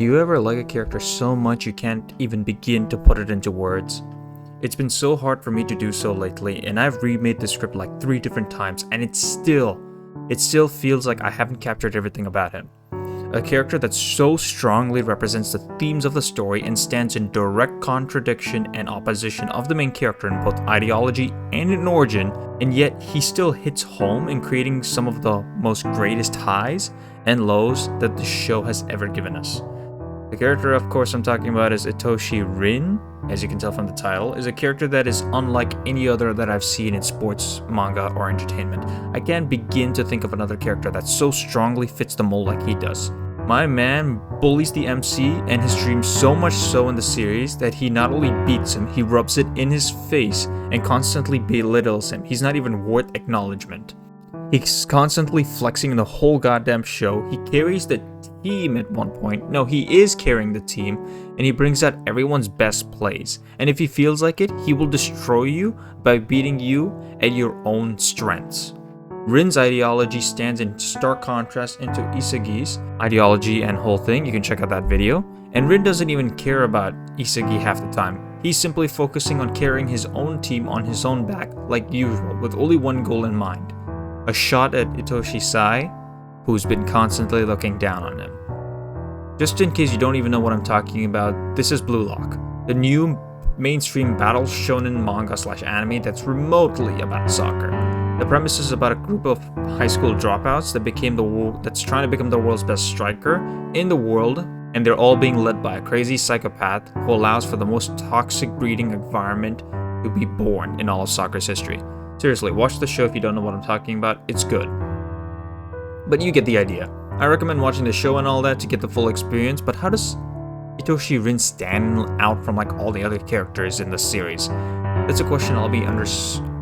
Do you ever like a character so much you can't even begin to put it into words? It's been so hard for me to do so lately, and I've remade the script like 3 different times, and it still feels like I haven't captured everything about him. A character that so strongly represents the themes of the story and stands in direct contradiction and opposition of the main character in both ideology and in origin, and yet he still hits home in creating some of the most greatest highs and lows that the show has ever given us. The character, of course, I'm talking about is Itoshi Rin. As you can tell from the title, is a character that is unlike any other that I've seen in sports, manga, or entertainment. I can't begin to think of another character that so strongly fits the mold like he does. My man bullies the MC and his dreams so much so in the series that he not only beats him, he rubs it in his face and constantly belittles him. He's not even worth acknowledgement. He's constantly flexing the whole goddamn show. He carries the team at one point. No, he is carrying the team, and he brings out everyone's best plays. And if he feels like it, he will destroy you by beating you at your own strengths. Rin's ideology stands in stark contrast into Isagi's ideology and whole thing. You can check out that video. And Rin doesn't even care about Isagi half the time. He's simply focusing on carrying his own team on his own back like usual, with only one goal in mind. A shot at Itoshi Sai, who's been constantly looking down on him. Just in case you don't even know what I'm talking about, this is Blue Lock, the new mainstream battle shonen manga/anime that's remotely about soccer. The premise is about a group of high school dropouts that's trying to become the world's best striker in the world, and they're all being led by a crazy psychopath who allows for the most toxic breeding environment to be born in all of soccer's history. Seriously, watch the show if you don't know what I'm talking about. It's good. But you get the idea. I recommend watching the show and all that to get the full experience, but how does Itoshi Rin stand out from like all the other characters in the series? That's a question I'll be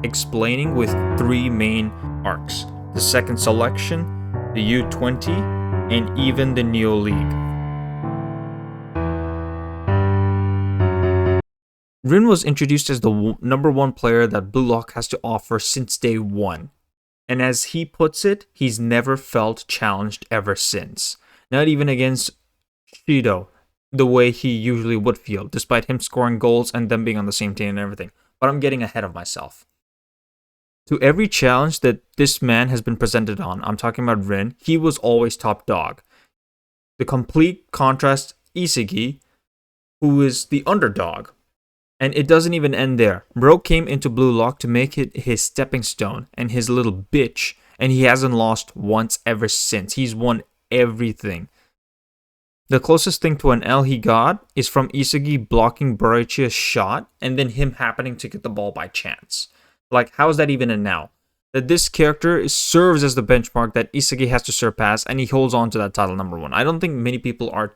explaining with 3 main arcs. The second selection, the U20, and even the Neo League. Rin was introduced as the number 1 player that Blue Lock has to offer since day 1. And as he puts it, he's never felt challenged ever since. Not even against Shido, the way he usually would feel, despite him scoring goals and them being on the same team and everything. But I'm getting ahead of myself. To every challenge that this man has been presented on, I'm talking about Rin, he was always top dog. The complete contrast, Isagi, who is the underdog. And it doesn't even end there. Bro came into Blue Lock to make it his stepping stone and his little bitch, and he hasn't lost once ever since. He's won everything. The closest thing to an L he got is from Isagi blocking Barachia's shot and then him happening to get the ball by chance. Like, how is that even a now? That this character serves as the benchmark that Isagi has to surpass, and he holds on to that title number 1. I don't think many people are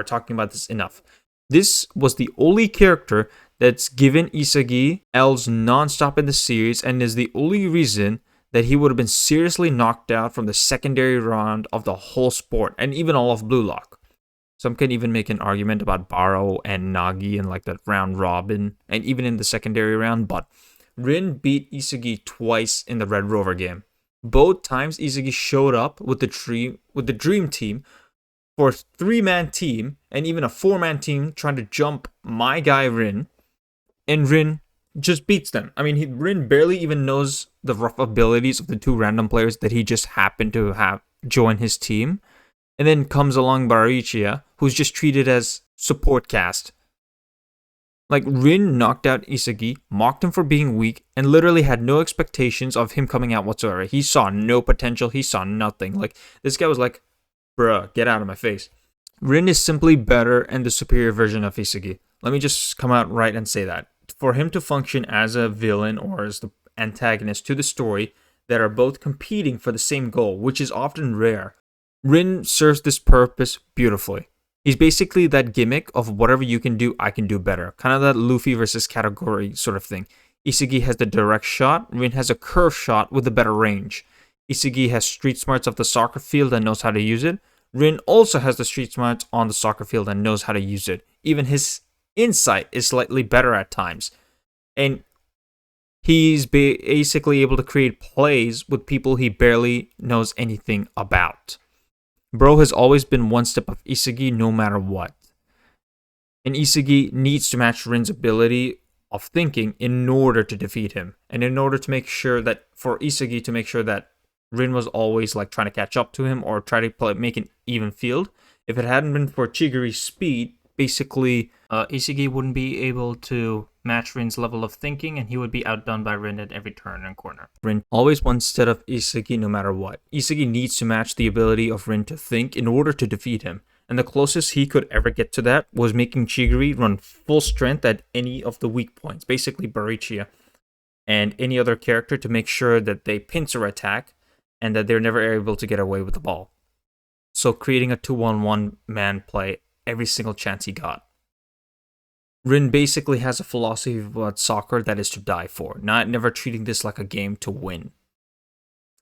talking about this enough. This was the only character that's given Isagi L's non-stop in the series, and is the only reason that he would have been seriously knocked out from the secondary round of the whole sport, and even all of Blue Lock. Some can even make an argument about Baro and Nagi in like that round robin, and even in the secondary round, but Rin beat Isagi twice in the Red Rover game. Both times Isagi showed up with the dream team, for a 3-man team and even a 4-man team trying to jump my guy Rin, and Rin just beats them. I mean, Rin barely even knows the rough abilities of the 2 random players that he just happened to have join his team, and then comes along Barichia, who's just treated as support cast. Like, Rin knocked out Isagi, mocked him for being weak, and literally had no expectations of him coming out whatsoever. He saw no potential, he saw nothing. Like, this guy was like, bruh, get out of my face. Rin is simply better and the superior version of Isagi. Let me just come out right and say that. For him to function as a villain or as the antagonist to the story that are both competing for the same goal, which is often rare, Rin serves this purpose beautifully. He's basically that gimmick of whatever you can do, I can do better. Kind of that Luffy versus category sort of thing. Isagi has the direct shot, Rin has a curve shot with a better range. Isagi has street smarts of the soccer field and knows how to use it. Rin also has the street smarts on the soccer field and knows how to use it. Even his insight is slightly better at times. And he's basically able to create plays with people he barely knows anything about. Bro has always been one step of Isugi no matter what. And Isugi needs to match Rin's ability of thinking in order to defeat him. And in order to make sure that, for Isugi to make sure that Rin was always like trying to catch up to him or try to make an even field. If it hadn't been for Chigiri's speed, basically Isugi wouldn't be able to match Rin's level of thinking, and he would be outdone by Rin at every turn and corner. Rin always one step of Isugi no matter what. Isugi needs to match the ability of Rin to think in order to defeat him. And the closest he could ever get to that was making Chigiri run full strength at any of the weak points, basically Barichia and any other character, to make sure that they pincer attack and that they're never able to get away with the ball. So creating a 2-on-1 man play every single chance he got. Rin basically has a philosophy about soccer that is to die for, never treating this like a game to win.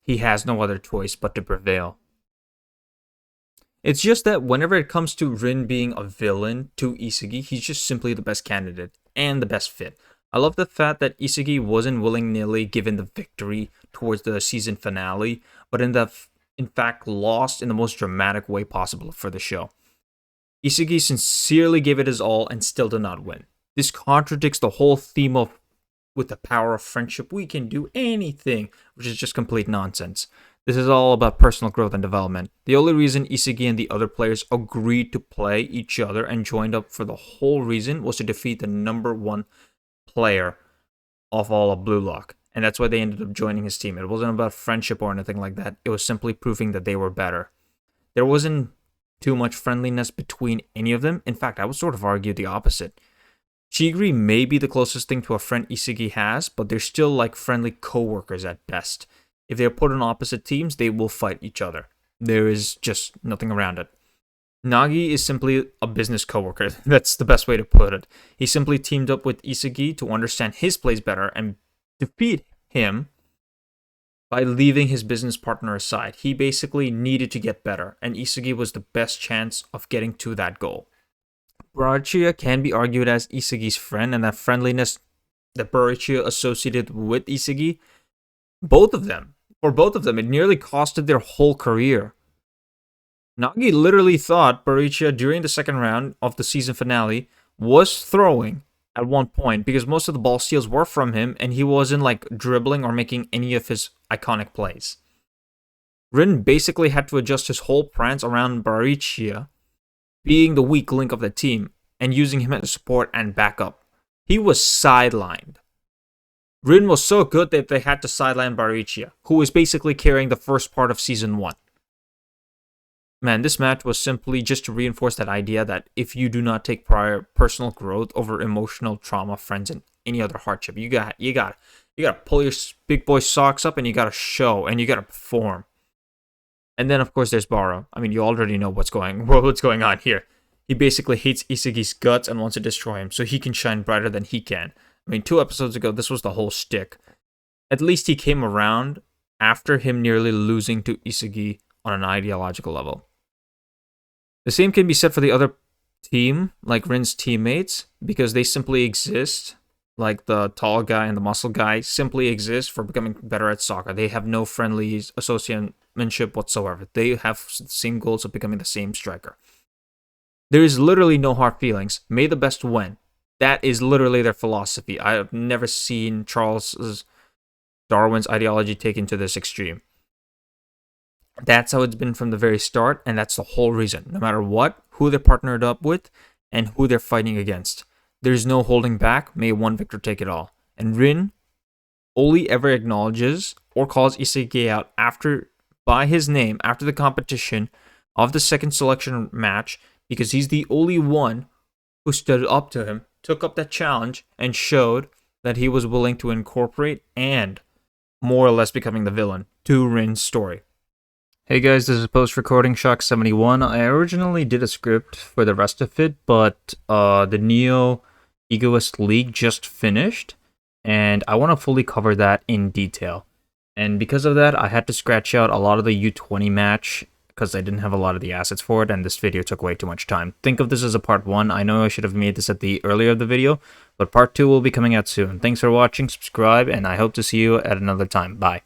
He has no other choice but to prevail. It's just that whenever it comes to Rin being a villain to Isugi, he's just simply the best candidate and the best fit. I love the fact that Isugi wasn't willy-nilly given the victory towards the season finale, but in fact lost in the most dramatic way possible for the show. Isugi sincerely gave it his all and still did not win. This contradicts the whole theme of, with the power of friendship, we can do anything, which is just complete nonsense. This is all about personal growth and development. The only reason Isugi and the other players agreed to play each other and joined up for the whole reason was to defeat the number one player of all of Blue Lock. And that's why they ended up joining his team. It wasn't about friendship or anything like that. It was simply proving that they were better. There wasn't too much friendliness between any of them. In fact, I would sort of argue the opposite. Chigiri may be the closest thing to a friend Isugi has, but they're still like friendly co-workers at best. If they're put on opposite teams, they will fight each other. There is just nothing around it. Nagi is simply a business coworker. That's the best way to put it. He simply teamed up with Isugi to understand his plays better and defeat him by leaving his business partner aside. He basically needed to get better, and Isugi was the best chance of getting to that goal. Barichia can be argued as Isugi's friend, and that friendliness that Barichia associated with Isugi, for both of them, it nearly costed their whole career. Nagi literally thought Barichia during the second round of the season finale was throwing at one point because most of the ball steals were from him and he wasn't like dribbling or making any of his iconic plays. Rin basically had to adjust his whole prance around Barichia being the weak link of the team and using him as support and backup. He was sidelined. Rin was so good that they had to sideline Barichia, who was basically carrying the first part of Season 1. Man, this match was simply just to reinforce that idea that if you do not take prior personal growth over emotional trauma, friends, and any other hardship, you gotta pull your big boy socks up and you gotta show and you gotta perform. And then of course there's Baro. I mean, you already know what's going on here. He basically hates Isugi's guts and wants to destroy him so he can shine brighter than he can. I mean, 2 episodes ago, this was the whole shtick. At least he came around after him nearly losing to Isugi on an ideological level. The same can be said for the other team, like Rin's teammates, because they simply exist, like the tall guy and the muscle guy, simply exist for becoming better at soccer. They have no friendly associationship whatsoever. They have the same goals of becoming the same striker. There is literally no hard feelings. May the best win. That is literally their philosophy. I have never seen Charles Darwin's ideology taken to this extreme. That's how it's been from the very start, and that's the whole reason. No matter what, who they're partnered up with, and who they're fighting against. There's no holding back. May one victor take it all. And Rin only ever acknowledges or calls Isugi out by his name after the competition of the second selection match because he's the only one who stood up to him, took up that challenge, and showed that he was willing to incorporate and more or less becoming the villain to Rin's story. Hey guys, this is post-recording Shock 71. I originally did a script for the rest of it, but the Neo Egoist League just finished, and I want to fully cover that in detail. And because of that, I had to scratch out a lot of the U20 match, because I didn't have a lot of the assets for it, and this video took way too much time. Think of this as a part 1. I know I should have made this at the earlier of the video, but part 2 will be coming out soon. Thanks for watching, subscribe, and I hope to see you at another time. Bye.